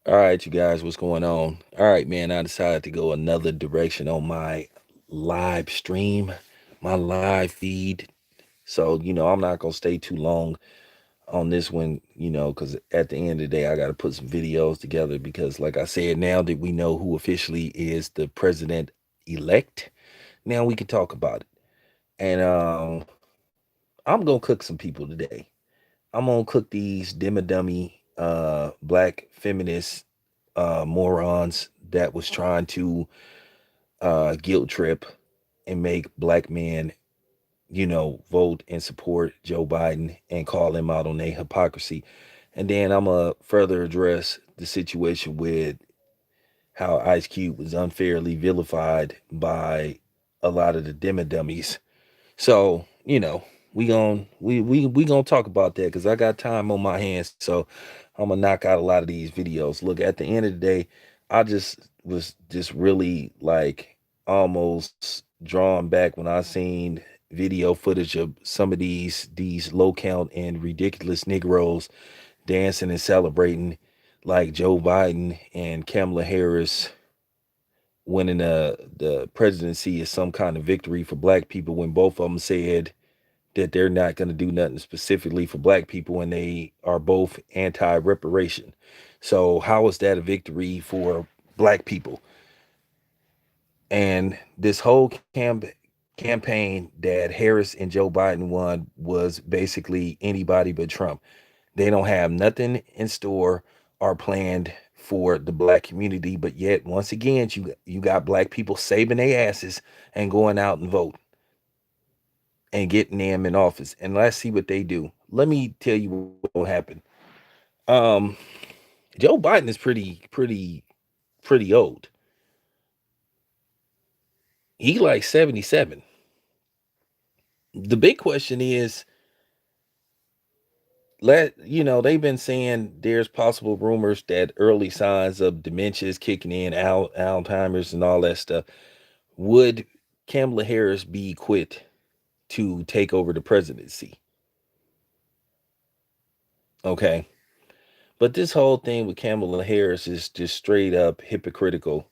All right, you guys, what's going on? All right, man, I decided to go another direction on my live stream, my live feed. So, I'm not going to stay too long on this one, because at the end of the day, I got to put some videos together because, like I said, now that we know who officially is the president elect, now we can talk about it. And I'm going to cook some people today. I'm going to cook these dimmy dummy black feminist morons that was trying to guilt trip and make black men, vote and support Joe Biden and call him out on their hypocrisy. And then I'm going to further address the situation with how Ice Cube was unfairly vilified by a lot of the dimmy dummies. So, we gonna talk about that because I got time on my hands. So I'm gonna knock out a lot of these videos. Look, at the end of the day, I just was just really like almost drawn back when I seen video footage of some of these low count and ridiculous Negroes dancing and celebrating like Joe Biden and Kamala Harris winning the presidency is some kind of victory for black people when both of them said that they're not going to do nothing specifically for black people and they are both anti-reparation. So how is that a victory for black people? And this whole campaign that Harris and Joe Biden won was basically anybody but Trump. They don't have nothing in store or planned for the black community, but yet once again you got black people saving their asses and going out and vote and getting them in office. And let's see what they do. Let me tell you what will happen. Um, Joe Biden is pretty old. He like 77. The big question is, they've been saying there's possible rumors that early signs of dementia is kicking in, Alzheimer's and all that stuff. Would Kamala Harris be quit to take over the presidency? Okay. But this whole thing with Kamala Harris is just straight up hypocritical.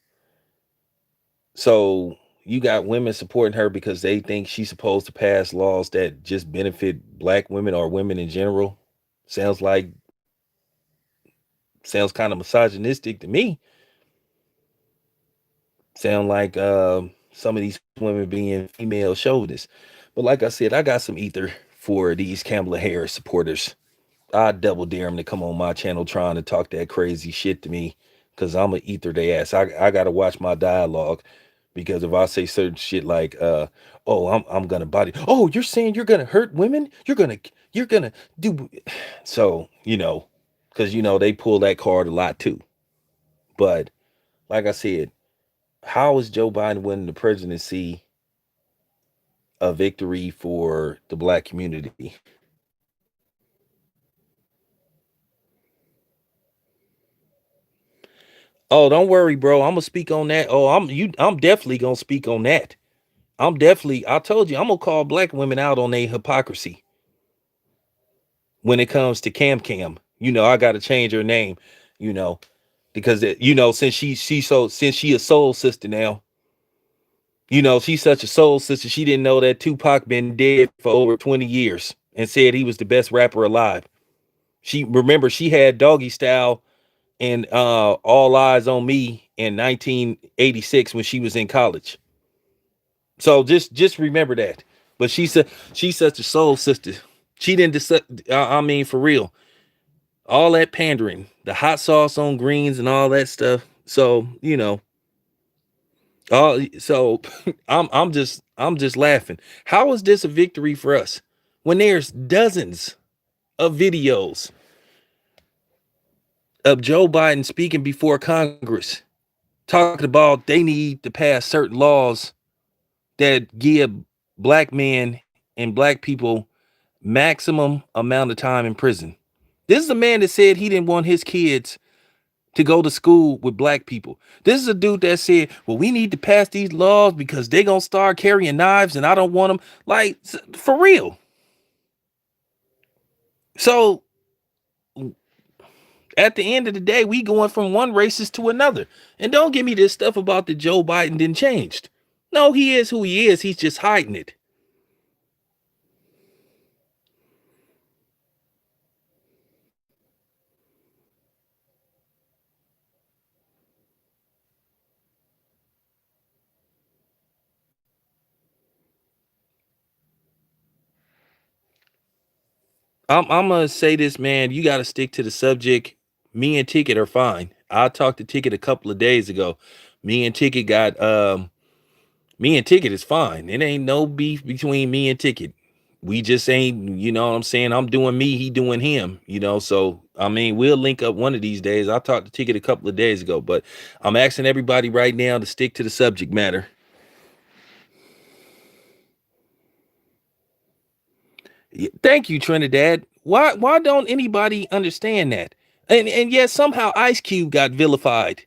So you got women supporting her because they think she's supposed to pass laws that just benefit black women or women in general. Sounds like sounds kind of misogynistic to me. Sound like some of these women being female chauvinist. But like I said, I got some ether for these Kamala Harris supporters. I double dare them to come on my channel trying to talk that crazy shit to me because I'm gonna ether their ass. I gotta watch my dialogue because if I say certain shit like oh I'm gonna body, oh you're saying you're gonna hurt women, you're gonna do, so because they pull that card a lot too. But like I said, how is Joe Biden winning the presidency a victory for the black community? Oh, don't worry, bro. I'm gonna speak on that. Oh, I'm definitely gonna speak on that. I told you, I'm gonna call black women out on their hypocrisy when it comes to Cam Cam. I gotta change her name, you know, because since since she a soul sister now, she's such a soul sister. She didn't know that Tupac been dead for over 20 years and said he was the best rapper alive. She had Doggy Style and All Eyes on Me in 1986 when she was in college. So just remember that. But she's such a soul sister. She didn't I mean for real. All that pandering, the hot sauce on greens and all that stuff. So, so I'm just laughing. How is this a victory for us when there's dozens of videos of Joe Biden speaking before Congress talking about they need to pass certain laws that give black men and black people maximum amount of time in prison. This is a man that said he didn't want his kids to go to school with black people. This is a dude that said, well, we need to pass these laws because they're going to start carrying knives and I don't want them. Like, for real. So At the end of the day, we going from one racist to another. And don't give me this stuff about the Joe Biden didn't changed. No, he is who he is. He's just hiding it. I'm gonna say this, man. You got to stick to the subject. Me and Ticket are fine. I talked to Ticket a couple of days ago. Me and Ticket got Me and Ticket is fine. It ain't no beef between me and Ticket. We just ain't, you know what I'm saying? I'm doing me, he doing him, you know. So I mean, we'll link up one of these days. I talked to Ticket a couple of days ago, but I'm asking everybody right now to stick to the subject matter. Thank you, Trinidad. Why don't anybody understand that? And yet somehow Ice Cube got vilified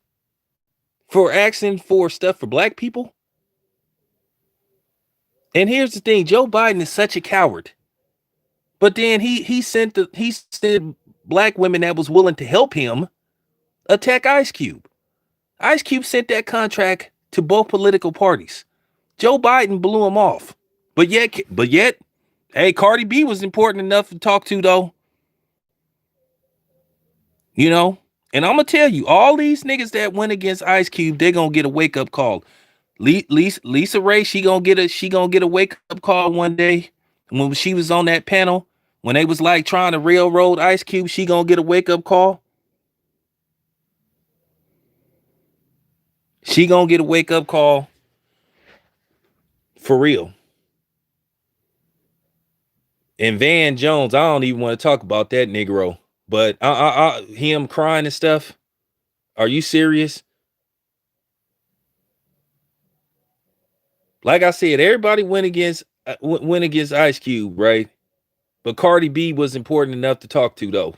for asking for stuff for black people. And here's the thing, Joe Biden is such a coward. But then he sent black women that was willing to help him attack Ice Cube. Ice Cube sent that contract to both political parties. Joe Biden blew him off. But yet, hey, Cardi B was important enough to talk to though. You know? And I'm gonna tell you, all these niggas that went against Ice Cube, they're gonna get a wake-up call. Lisa Ray, she gonna get a wake-up call one day when she was on that panel. When they was like trying to railroad Ice Cube, she gonna get a wake-up call. She gonna get a wake-up call for real. And Van Jones, I don't even want to talk about that Negro. But him crying and stuff. Are you serious? Like I said, everybody went against Ice Cube, right? But Cardi B was important enough to talk to, though.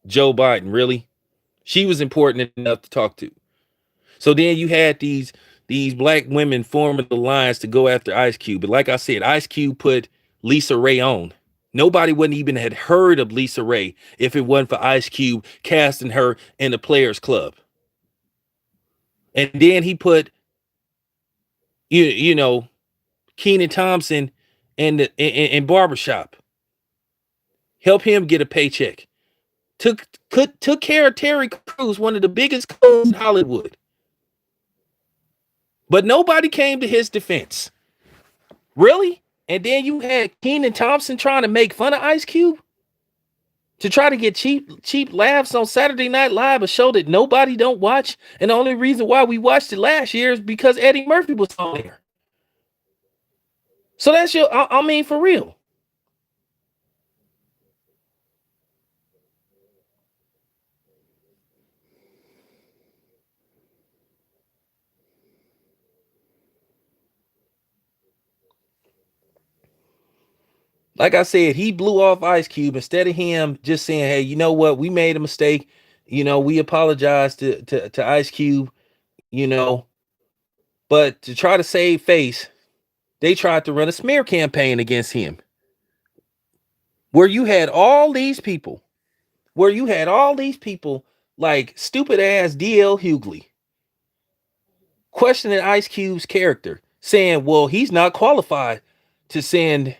Joe Biden, really? She was important enough to talk to. So then you had these black women forming the lines to go after Ice Cube. But like I said, Ice Cube put Lisa Ray on. Nobody wouldn't even had heard of Lisa Ray if it wasn't for Ice Cube casting her in the Players Club. And then he put you know Kenan Thompson in barbershop. Help him get a paycheck. Took care of Terry Crews, one of the biggest coons in Hollywood. But nobody came to his defense. Really? And then you had Kenan Thompson trying to make fun of Ice Cube to try to get cheap laughs on Saturday Night Live, a show that nobody don't watch. And the only reason why we watched it last year is because Eddie Murphy was on there. So that's I mean, for real. Like I said, he blew off Ice Cube instead of him just saying, "Hey, you know what? We made a mistake. We apologize to Ice Cube. You know, but to try to save face, they tried to run a smear campaign against him, where you had all these people, like stupid ass DL Hughley questioning Ice Cube's character, saying, "Well, he's not qualified to send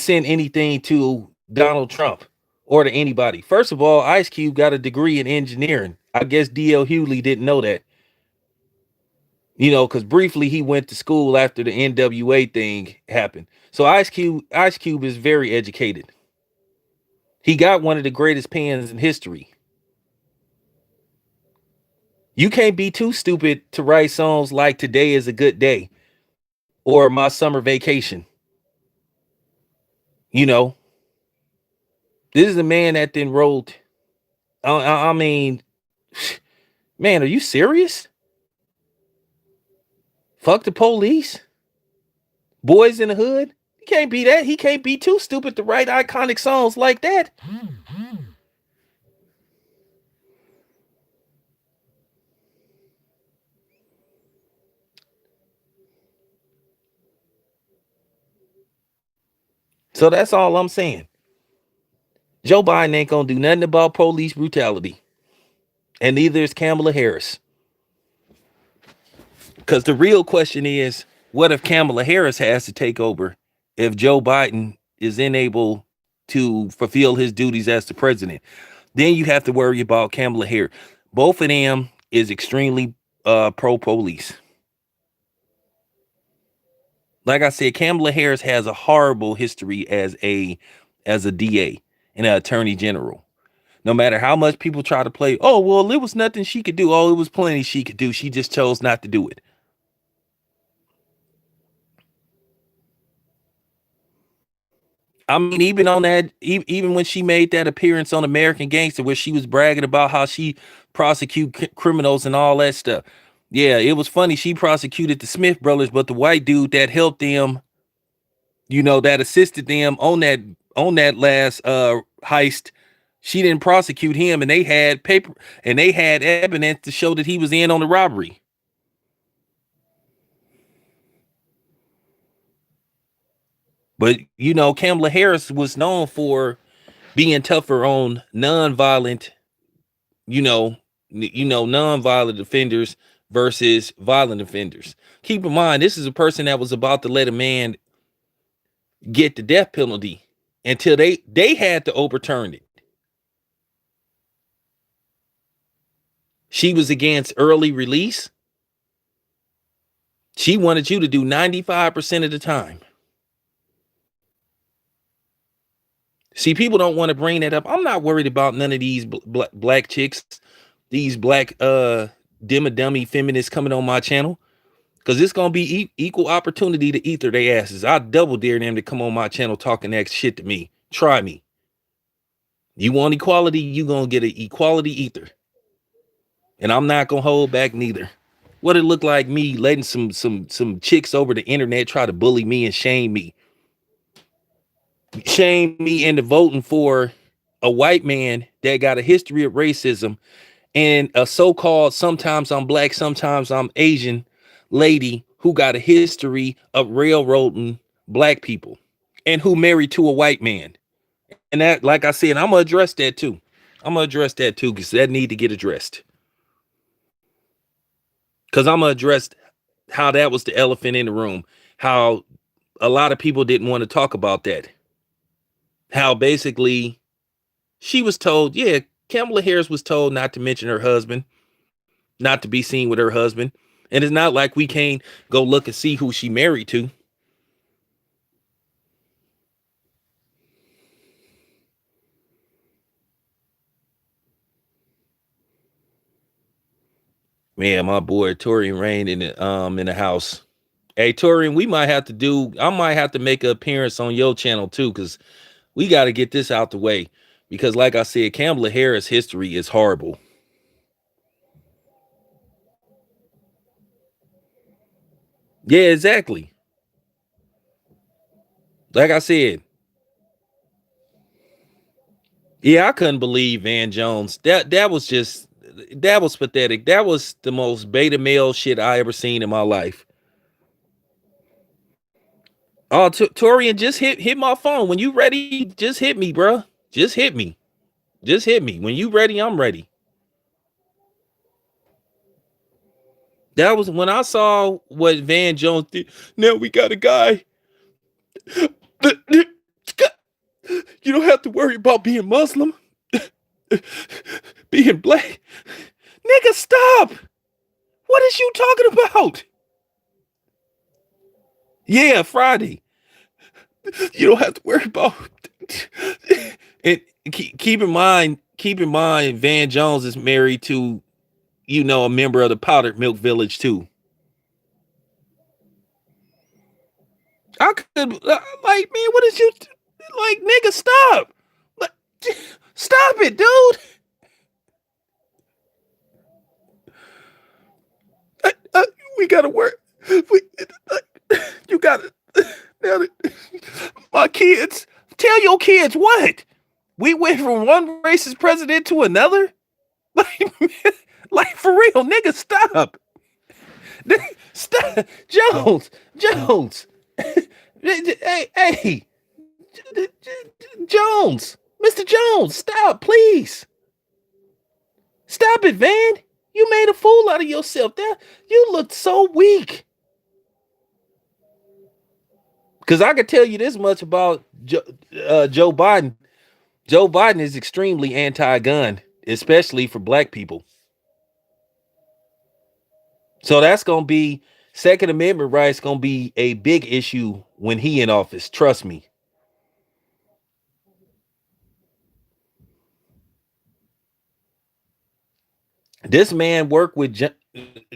anything to Donald Trump or to anybody." First of all, Ice Cube got a degree in engineering. I guess DL Hughley didn't know that. Because briefly he went to school after the NWA thing happened. So Ice Cube is very educated. He got one of the greatest pens in history. You can't be too stupid to write songs like "Today Is a Good Day" or "My Summer Vacation." You know, this is a man that then wrote. I mean, man, are you serious? Fuck the police. Boys in the Hood. He can't be that. He can't be too stupid to write iconic songs like that. So that's all I'm saying. Joe Biden ain't gonna do nothing about police brutality. And neither is Kamala Harris. Because the real question is, what if Kamala Harris has to take over if Joe Biden is unable to fulfill his duties as the president? Then you have to worry about Kamala Harris. Both of them is extremely pro police. Like I said, Kamala Harris has a horrible history as a DA and an attorney general. No matter how much people try to play, oh, well, it was nothing she could do. Oh, it was plenty she could do. She just chose not to do it. I mean, even on that, even when she made that appearance on American Gangster, where she was bragging about how she prosecute criminals and all that stuff. Yeah, it was funny. She prosecuted the Smith brothers, but the white dude that helped them, that assisted them on that last heist, she didn't prosecute him, and they had paper and they had evidence to show that he was in on the robbery. But Kamala Harris was known for being tougher on non-violent, non-violent offenders versus violent offenders. Keep in mind, this is a person that was about to let a man get the death penalty until they had to overturn it. She was against early release. She wanted you to do 95% of the time. See, people don't want to bring that up. I'm not worried about none of these black chicks, these black dummy feminists coming on my channel, because it's gonna be equal opportunity to ether their asses. I double dare them to come on my channel talking that shit to me. Try me. You want equality, you gonna get an equality ether, and I'm not gonna hold back neither. What it look like me letting some chicks over the internet try to bully me and shame me into voting for a white man that got a history of racism and a so-called sometimes I'm black, sometimes I'm Asian lady who got a history of railroading black people and who married to a white man. And that, like I said, I'm gonna address that too. Because that need to get addressed. Because I'm gonna address how that was the elephant in the room. How a lot of people didn't want to talk about that. How basically she was told, yeah, Kamala Harris was told not to mention her husband, not to be seen with her husband. And it's not like we can't go look and see who she married to. Man, my boy Torian Rain in the house. Hey Torian, I might have to make an appearance on your channel too, because we got to get this out the way. Because like I said, Kamala Harris history is horrible. Yeah, exactly. Like I said, yeah, I couldn't believe Van Jones. That was pathetic. That was the most beta male shit I ever seen in my life. Oh, Torian, just hit my phone. When you ready, just hit me, bro. Just hit me. Just hit me. When you ready, I'm ready. That was when I saw what Van Jones did. Now we got a guy. You don't have to worry about being Muslim, being black. Nigga, stop. What is you talking about? Yeah, Friday. You don't have to worry about. And keep in mind, Van Jones is married to, a member of the Powdered Milk Village too. I could like, man, what is you like, nigga? Stop, stop it, dude. We gotta work. We, you gotta. Now, my kids, tell your kids what? We went from one racist president to another. Like for real, nigga, stop. Stop, Jones. Hey, Jones, Mr. Jones, stop, please. Stop it, Van. You made a fool out of yourself. That you looked so weak. Because I could tell you this much about Joe Biden. Joe Biden is extremely anti-gun, especially for black people. So that's gonna be Second Amendment rights gonna be a big issue when he in office. Trust me. This man worked with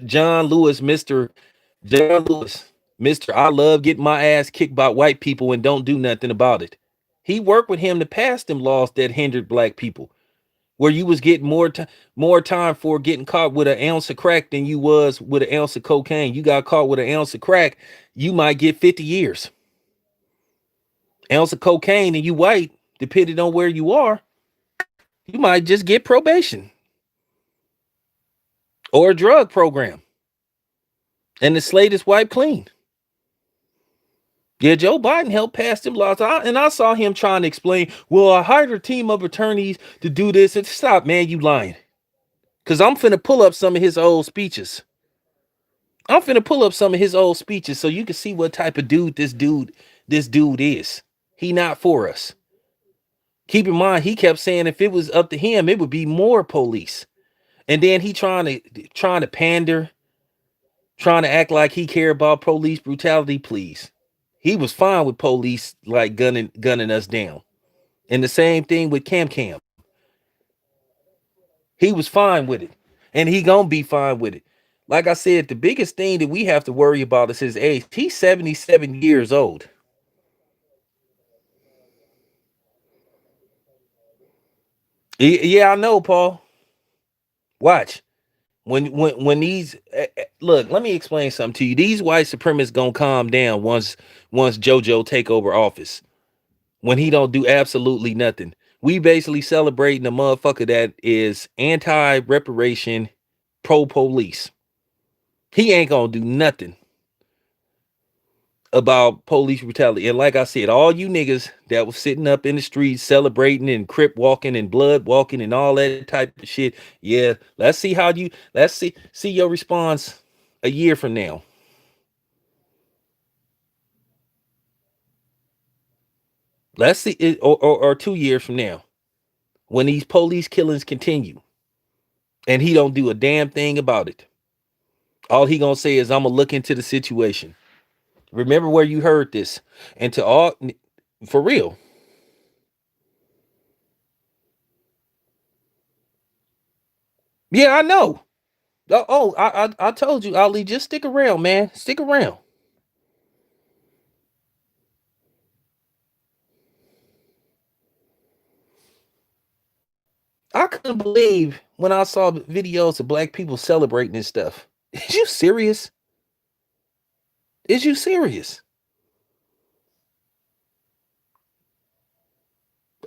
John Lewis, Mr. John Lewis, Mr. I love getting my ass kicked by white people and don't do nothing about it. He worked with him to pass them laws that hindered black people, where you was getting more time for getting caught with an ounce of crack than you was with an ounce of cocaine. You got caught with an ounce of crack, you might get 50 years. Ounce of cocaine and you white, depending on where you are, you might just get probation or a drug program. And the slate is wiped clean. Yeah, Joe Biden helped pass them laws. And I saw him trying to explain, well, I hired a team of attorneys to do this. And stop, man, you lying. Because I'm finna pull up some of his old speeches. I'm finna pull up some of his old speeches so you can see what type of dude this dude is. He not for us. Keep in mind, he kept saying if it was up to him, it would be more police. And then he trying to pander, trying to act like he care about police brutality. Please, he was fine with police like gunning us down. And the same thing with Kam Kam. He was fine with it, and he gonna be fine with it. Like I said, the biggest thing that we have to worry about is his age. He's 77 years old. Yeah, I know, Paul. Watch. When these look, let me explain something to you. These white supremacists gonna calm down once Jojo take over office. When he don't do absolutely nothing. We basically celebrating a motherfucker that is anti-reparation, pro-police. He ain't gonna do nothing about police brutality. And like I said, all you niggas that was sitting up in the streets celebrating and crip walking and blood walking and all that type of shit. Yeah, let's see your response a year from now. Let's see it or 2 years from now when these police killings continue and he don't do a damn thing about it. All he gonna say is I'm gonna look into the situation. Remember where you heard this. And to all for real. Yeah, I know. I told you, Ali, just stick around, man. Stick around. I couldn't believe when I saw videos of black people celebrating this stuff. Is you serious? Is you serious?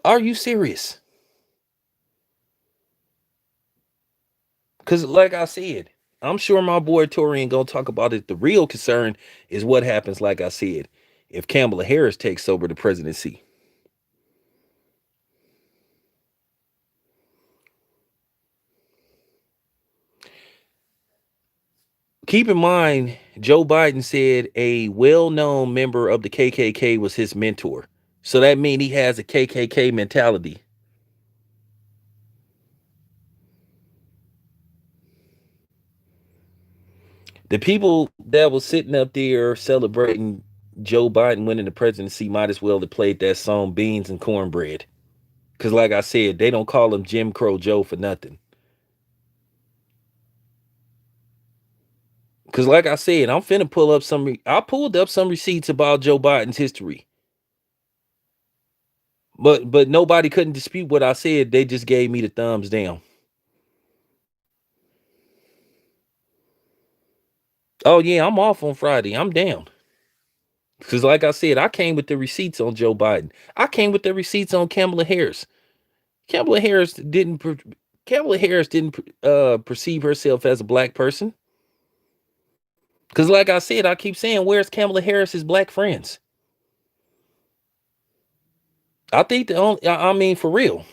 Are you serious? Because, like I said, I'm sure my boy Tori ain't gonna talk about it. The real concern is what happens, like I said, if Kamala Harris takes over the presidency. Keep in mind, Joe Biden said a well-known member of the KKK was his mentor. So that means he has a KKK mentality. The people that was sitting up there celebrating Joe Biden winning the presidency might as well have played that song Beans and Cornbread. Because, like I said, they don't call him Jim Crow Joe for nothing. Because, like I said, I'm finna pull up I pulled up some receipts about Joe Biden's history. But nobody couldn't dispute what I said. They just gave me the thumbs down. Oh, yeah, I'm off on Friday. I'm down. Because, like I said, I came with the receipts on Joe Biden. I came with the receipts on Kamala Harris. Kamala Harris didn't. Kamala Harris didn't perceive herself as a black person. Because, like I said, I keep saying, where's Kamala Harris's black friends? I think the only. I mean, for real.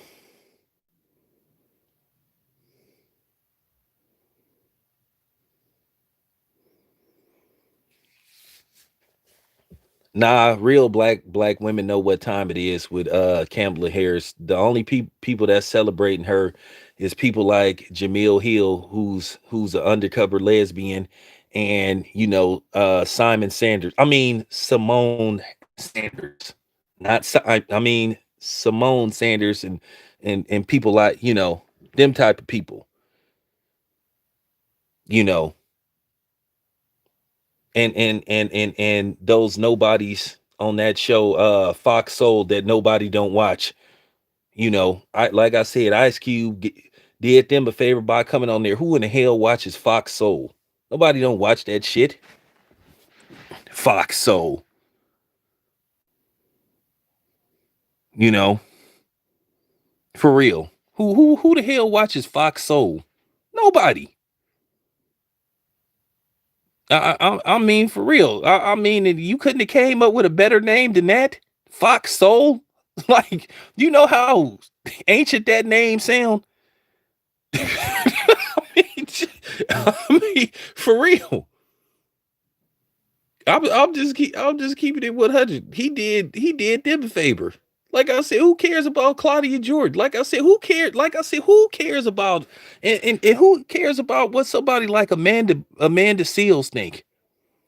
Nah, real black women know what time it is with Kamala Harris. The only people that's celebrating her is people like Jamil Hill, who's an undercover lesbian, and Simon Sanders. I mean Simone Sanders, not I mean Simone Sanders, and people like them type of people. You know, and those nobodies on that show, Fox Soul, that nobody don't watch. I like I said, Ice Cube did them a favor by coming on there. Who in the hell watches Fox Soul? Nobody don't watch that shit. Fox Soul, you know, for real. Who the hell watches Fox Soul? Nobody. I mean, for real. I mean, you couldn't have came up with a better name than that. Fox Soul. Like, you know how ancient that name sound. I mean, for real. I'm just keeping it 100. He did them a favor. Like I said, who cares about Claudia Jordan? Like I said, who cares? Like I said, who cares about and who cares about what somebody like Amanda Seals think?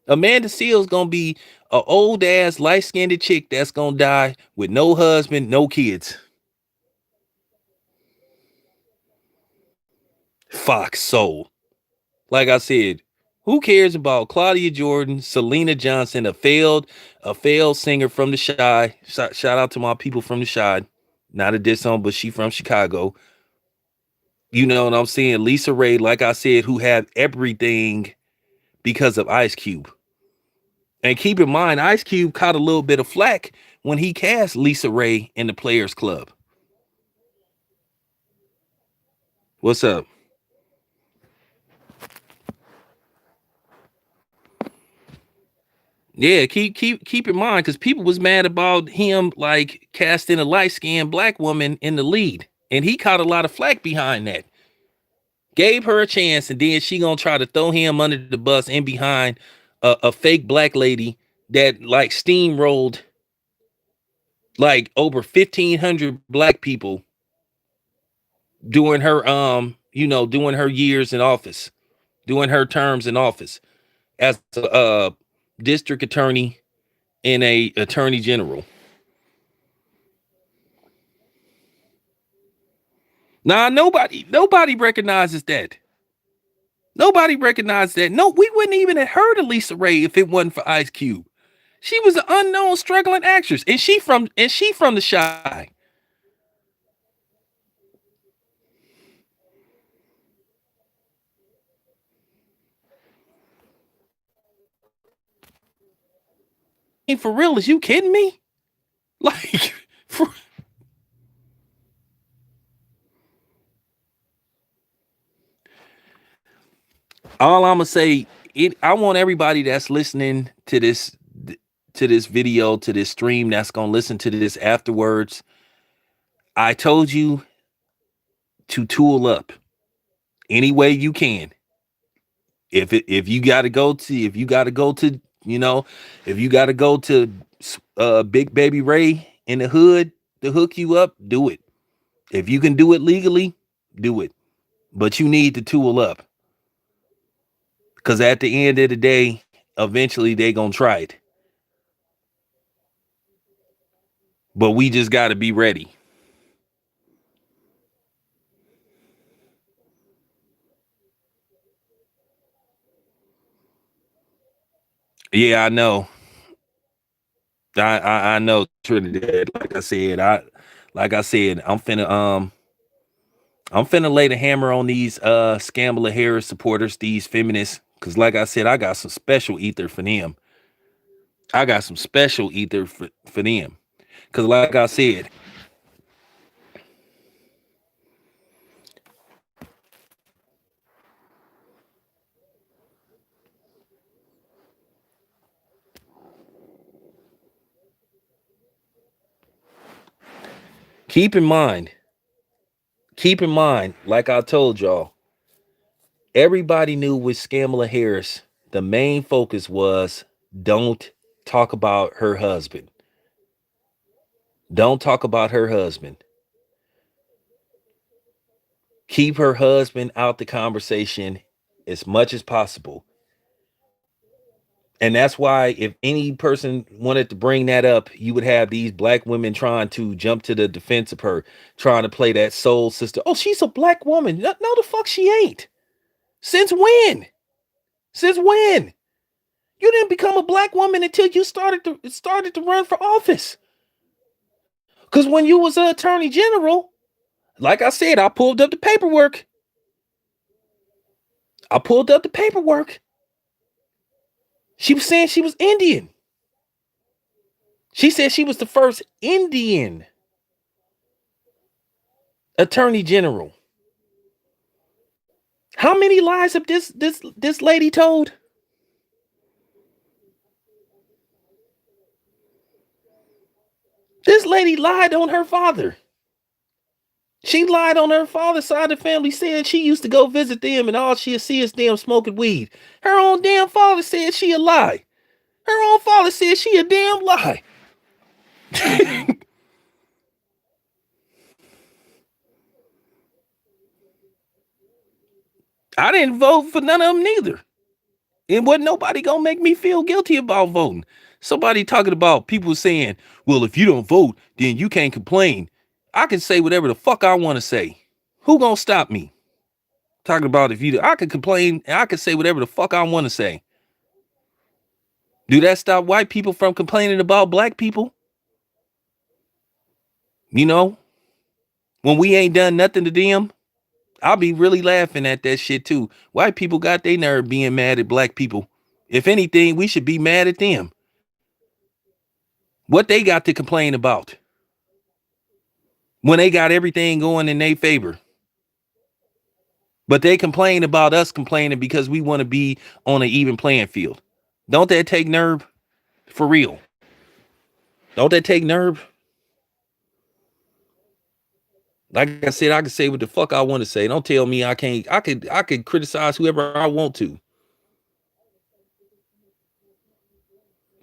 Amanda Seals gonna be a old ass light skinned chick that's gonna die with no husband, no kids. Fox Soul. Like I said, who cares about Claudia Jordan, Selena Johnson, a failed singer from the Shy? Shout out to my people from the Shy. Not a diss on, but she from Chicago. You know what I'm saying? Lisa Ray, like I said, who had everything because of Ice Cube. And keep in mind, Ice Cube caught a little bit of flack when he cast Lisa Ray in the Players Club. What's up? Yeah, keep in mind, because people was mad about him like casting a light skinned black woman in the lead, and he caught a lot of flack behind that. Gave her a chance, and then she gonna try to throw him under the bus and behind a fake black lady that like steamrolled like over 1,500 black people during her doing her years in office, doing her terms in office as a district attorney and a attorney general. Nah, nobody recognizes that. Nobody recognized that. No, we wouldn't even have heard of Lisa Ray if it wasn't for Ice Cube. She was an unknown struggling actress, and she from the Shy. For real, is you kidding me? Like, for, all I'm gonna say, I want everybody that's listening to this video, to this stream, that's gonna listen to this afterwards. I told you to tool up any way you can. If you got to go to if you got to go to if you got to go to Big Baby Ray in the hood to hook you up, do it. If you can do it legally, do it. But you need to tool up, because at the end of the day, eventually they gonna try it. But we just got to be ready. Yeah, I know. I know Trinidad. Like I said, I'm finna lay the hammer on these Kamala Harris supporters, these feminists, because like I said, I got some special ether for them. I got some special ether for them. Because like I said, keep in mind, like I told y'all, everybody knew with Kamala Harris, the main focus was don't talk about her husband. Don't talk about her husband. Keep her husband out the conversation as much as possible. And that's why if any person wanted to bring that up, you would have these black women trying to jump to the defense of her, trying to play that soul sister. Oh, she's a black woman. No, no, the fuck she ain't. Since when? Since when? You didn't become a black woman until you started to run for office. Because when you was an attorney general, like I said, I pulled up the paperwork. She was saying she was Indian. She said she was the first Indian attorney general. How many lies have this lady told? This lady lied on her father. She lied on her father's side of the family, said she used to go visit them and all she'll see is them smoking weed. Her own damn father said she a lie. Her own father said she a damn lie. I didn't vote for none of them neither. And wasn't nobody gonna make me feel guilty about voting. Somebody talking about people saying, well, if you don't vote, then you can't complain. I can say whatever the fuck I want to say. Who gonna stop me? Talking about if you, I could complain and I could say whatever the fuck I want to say. Do that stop white people from complaining about black people? You know, when we ain't done nothing to them, I'll be really laughing at that shit too. White people got their nerve being mad at black people. If anything, we should be mad at them. What they got to complain about when they got everything going in their favor? But they complain about us complaining because we want to be on an even playing field. Don't that take nerve? For real. Don't that take nerve? Like I said, I can say what the fuck I want to say. Don't tell me I can't. I could criticize whoever I want to.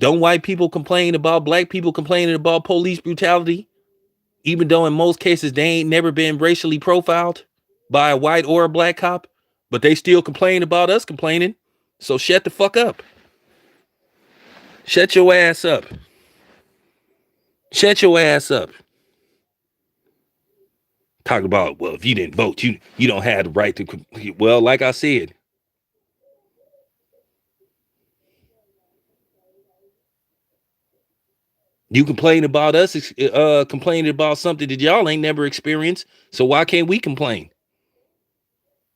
Don't white people complain about black people complaining about police brutality? Even though in most cases they ain't never been racially profiled by a white or a black cop, but they still complain about us complaining. So shut the fuck up. Shut your ass up. Shut your ass up. Talk about, well, if you didn't vote, you don't have the right to. Well, like I said, you complain about us, complaining about something that y'all ain't never experienced. So why can't we complain?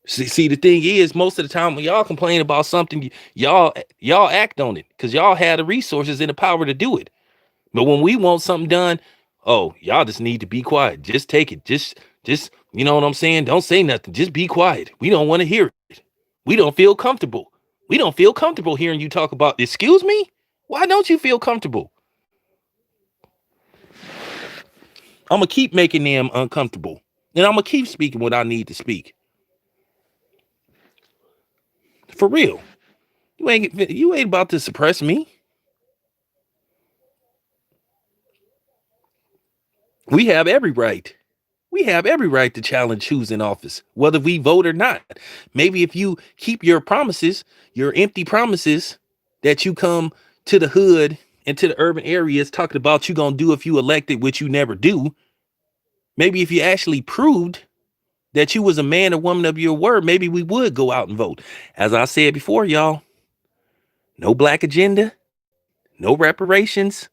See, the thing is, most of the time when y'all complain about something, y'all act on it because y'all have the resources and the power to do it. But when we want something done, oh, y'all just need to be quiet. Just take it. Just, you know what I'm saying? Don't say nothing. Just be quiet. We don't want to hear it. We don't feel comfortable. We don't feel comfortable hearing you talk about, excuse me? Why don't you feel comfortable? I'm going to keep making them uncomfortable. And I'm going to keep speaking what I need to speak. For real. You ain't about to suppress me. We have every right. We have every right to challenge who's in office, whether we vote or not. Maybe if you keep your promises, your empty promises that you come to the hood and to the urban areas talking about you gonna do if you elected, which you never do. Maybe if you actually proved that you was a man or woman of your word, maybe we would go out and vote. As I said before, y'all, no black agenda, no reparations,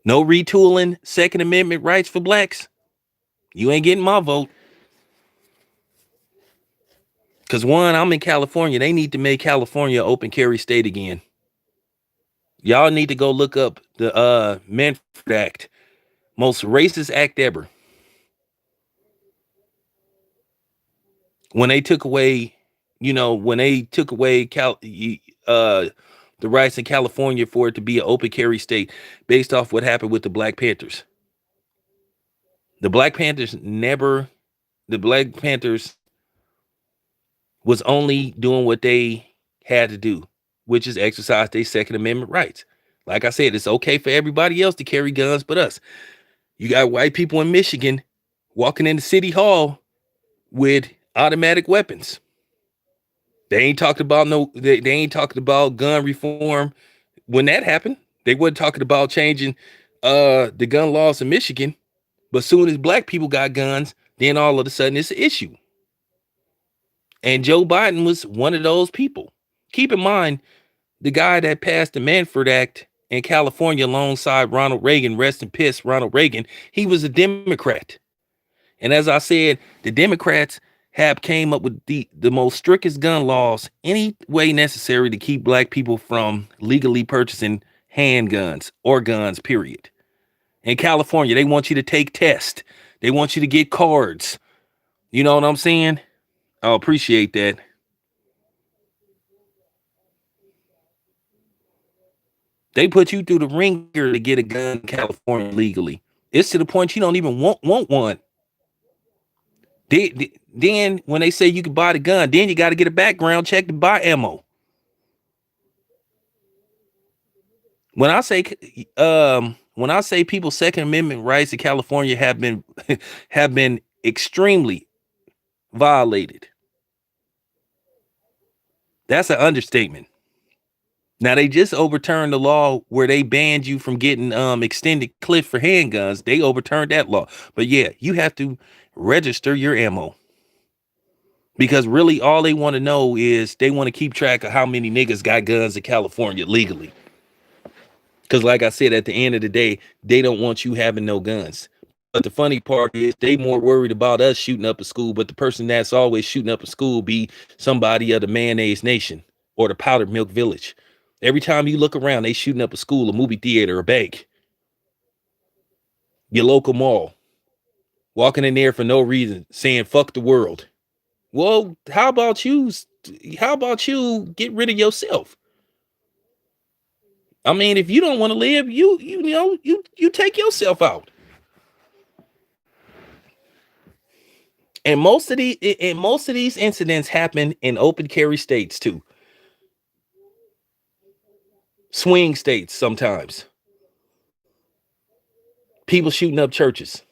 no retooling Second Amendment rights for blacks. You ain't getting my vote. Because one, I'm in California. They need to make California an open carry state again. Y'all need to go look up the Manfred Act. Most racist act ever. When they took away, the rights in California for it to be an open carry state based off what happened with the Black Panthers. The Black Panthers was only doing what they had to do. which is exercise their Second Amendment rights. Like I said, it's okay for everybody else to carry guns but us. You got white people in Michigan walking into City Hall with automatic weapons. They ain't talking about they ain't talking about gun reform when that happened. They wasn't talking about changing the gun laws in Michigan. But soon as black people got guns, then all of a sudden it's an issue. And Joe Biden was one of those people. Keep in mind, the guy that passed the Manford Act in California alongside Ronald Reagan, rest in peace, Ronald Reagan, he was a Democrat. And as I said, the Democrats have came up with the most strictest gun laws any way necessary to keep black people from legally purchasing handguns or guns, period. In California, they want you to take tests. They want you to get cards. You know what I'm saying? I appreciate that. They put you through the ringer to get a gun in California legally. It's to the point you don't even want one. Then when they say you can buy the gun, then you got to get a background check to buy ammo. When I say people's Second Amendment rights in California have been have been extremely violated, that's an understatement. Now they just overturned the law where they banned you from getting extended clip for handguns. They overturned that law. But yeah, you have to register your ammo. Because really all they want to know is they want to keep track of how many niggas got guns in California legally. Because like I said, at the end of the day, they don't want you having no guns. But the funny part is they more worried about us shooting up a school, but the person that's always shooting up a school be somebody of the mayonnaise nation or the powdered milk village. Every time you look around, they shooting up a school, a movie theater, a bank, your local mall, walking in there for no reason, saying fuck the world. Well, how about you get rid of yourself? I mean, if you don't want to live, you take yourself out. And most of these incidents happen in open carry states too. Swing states sometimes. People shooting up churches.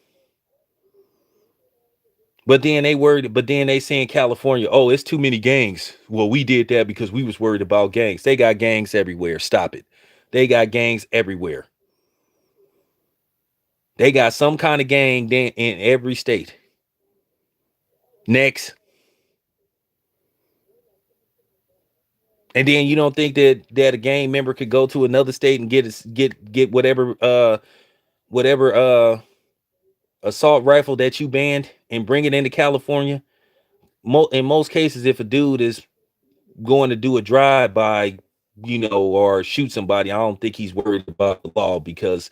But then they say in California, oh, it's too many gangs. Well, we did that because we was worried about gangs. They got gangs everywhere. Stop it. They got gangs everywhere. They got some kind of gang in every state. Next. And then you don't think that a gang member could go to another state and get whatever assault rifle that you banned and bring it into California? In most cases, if a dude is going to do a drive-by, or shoot somebody, I don't think he's worried about the law, because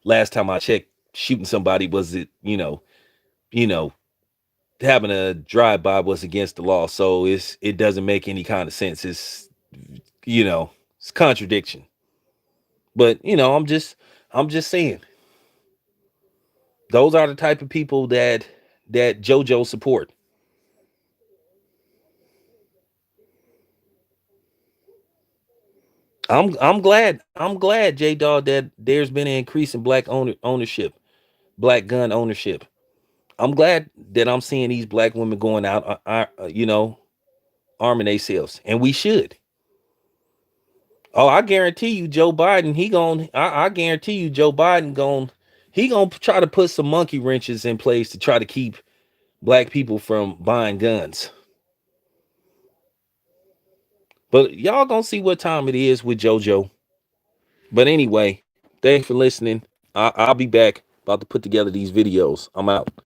last time I checked, shooting somebody having a drive-by was against the law. So it doesn't make any kind of sense. It's contradiction. But I'm just saying, those are the type of people that JoJo support. I'm glad J Dog, that there's been an increase in black ownership, black gun ownership. I'm glad that I'm seeing these black women going out, arming themselves, and we should. Oh, I guarantee you, Joe Biden, I guarantee you, Joe Biden he gonna try to put some monkey wrenches in place to try to keep black people from buying guns. But y'all gonna see what time it is with JoJo. But anyway, thanks for listening. I'll be back, about to put together these videos. I'm out.